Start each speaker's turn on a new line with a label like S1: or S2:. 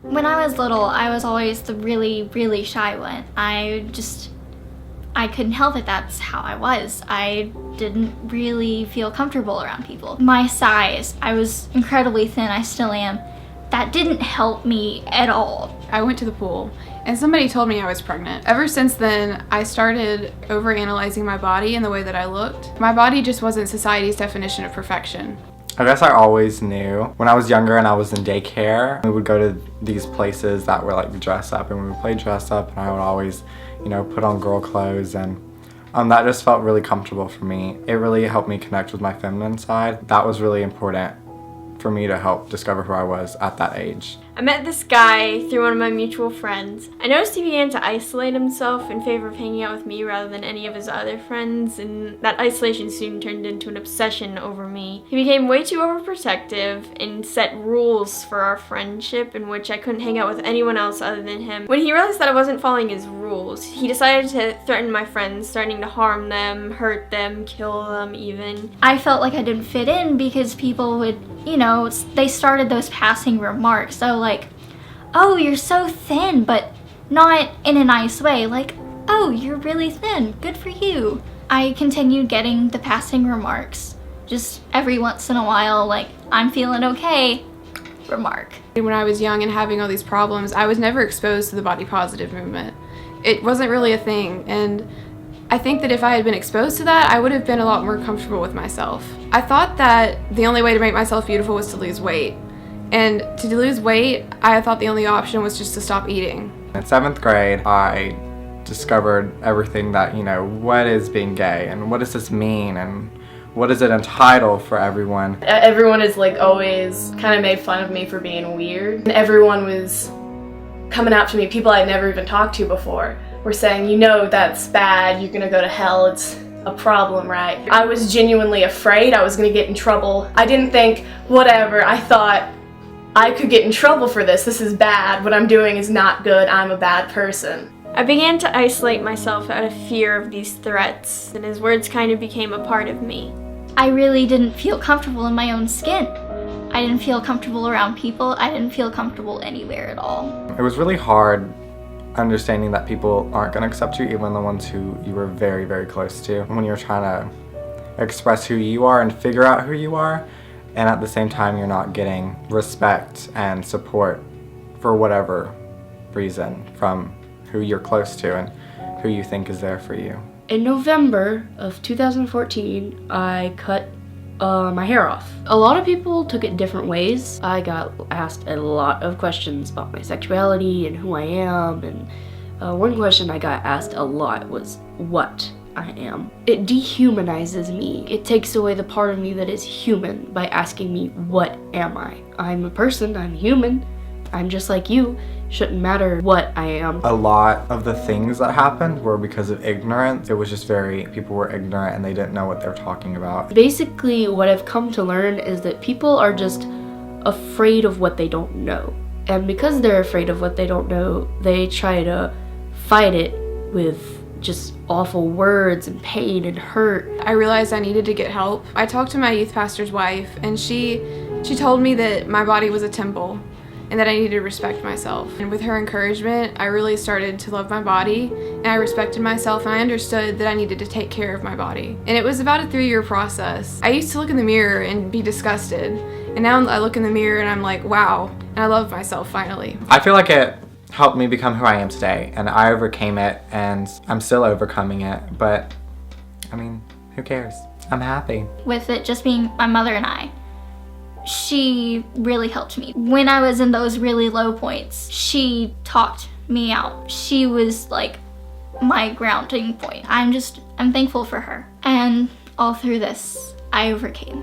S1: When I was little, I was always the really, really shy one. I couldn't help it, that's how I was. I didn't really feel comfortable around people. My size, I was incredibly thin, I still am. That didn't help me at all.
S2: I went to the pool and somebody told me I was pregnant. Ever since then, I started overanalyzing my body and the way that I looked. My body just wasn't society's definition of perfection.
S3: I guess I always knew. When I was younger and I was in daycare, we would go to these places that were like dress up, and we would play dress up, and I would always, put on girl clothes, and that just felt really comfortable for me. It really helped me connect with my feminine side. That was really important for me to help discover who I was at that age.
S4: I met this guy through one of my mutual friends. I noticed he began to isolate himself in favor of hanging out with me rather than any of his other friends, and that isolation soon turned into an obsession over me. He became way too overprotective and set rules for our friendship in which I couldn't hang out with anyone else other than him. When he realized that I wasn't following his rules, he decided to threaten my friends, starting to harm them, hurt them, kill them even.
S1: I felt like I didn't fit in because people would, they started those passing remarks. So like, oh, you're so thin, but not in a nice way. Like, oh, you're really thin, good for you. I continued getting the passing remarks. Just every once in a while, like, I'm feeling okay, remark.
S2: When I was young and having all these problems, I was never exposed to the body positive movement. It wasn't really a thing, and I think that if I had been exposed to that, I would have been a lot more comfortable with myself. I thought that the only way to make myself beautiful was to lose weight. And to lose weight, I thought the only option was just to stop eating.
S3: In 7th grade, I discovered everything that, what is being gay, and what does this mean, and what does it entitle for everyone?
S5: Everyone is like always kind of made fun of me for being weird. And everyone was coming out to me, people I'd never even talked to before, were saying, that's bad, you're gonna go to hell, it's a problem, right? I was genuinely afraid I was gonna get in trouble. I didn't think, whatever, I thought, I could get in trouble for this. This is bad. What I'm doing is not good. I'm a bad person.
S4: I began to isolate myself out of fear of these threats, and his words kind of became a part of me.
S1: I really didn't feel comfortable in my own skin. I didn't feel comfortable around people. I didn't feel comfortable anywhere at all.
S3: It was really hard understanding that people aren't going to accept you, even the ones who you were very, very close to. When you're trying to express who you are and figure out who you are, and at the same time you're not getting respect and support for whatever reason from who you're close to and who you think is there for you.
S6: In November of 2014, I cut my hair off. A lot of people took it different ways. I got asked a lot of questions about my sexuality and who I am, and one question I got asked a lot was what I am. It dehumanizes me. It takes away the part of me that is human by asking me, what am I? I'm a person, I'm human, I'm just like you. Shouldn't matter what I am.
S3: A lot of the things that happened were because of ignorance. It was just people were ignorant and they didn't know what they were talking about.
S6: Basically, what I've come to learn is that people are just afraid of what they don't know. And because they're afraid of what they don't know, they try to fight it with just awful words and pain and hurt.
S2: I realized I needed to get help. I talked to my youth pastor's wife, and she told me that my body was a temple and that I needed to respect myself. And with her encouragement, I really started to love my body, and I respected myself, and I understood that I needed to take care of my body. And it was about a 3-year process. I used to look in the mirror and be disgusted, and now I look in the mirror and I'm like, wow, and I love myself finally.
S3: I feel like it helped me become who I am today, and I overcame it, and I'm still overcoming it, but who cares? I'm happy.
S1: With it just being my mother and I, she really helped me. When I was in those really low points, she talked me out. She was like my grounding point. I'm thankful for her. And all through this, I overcame.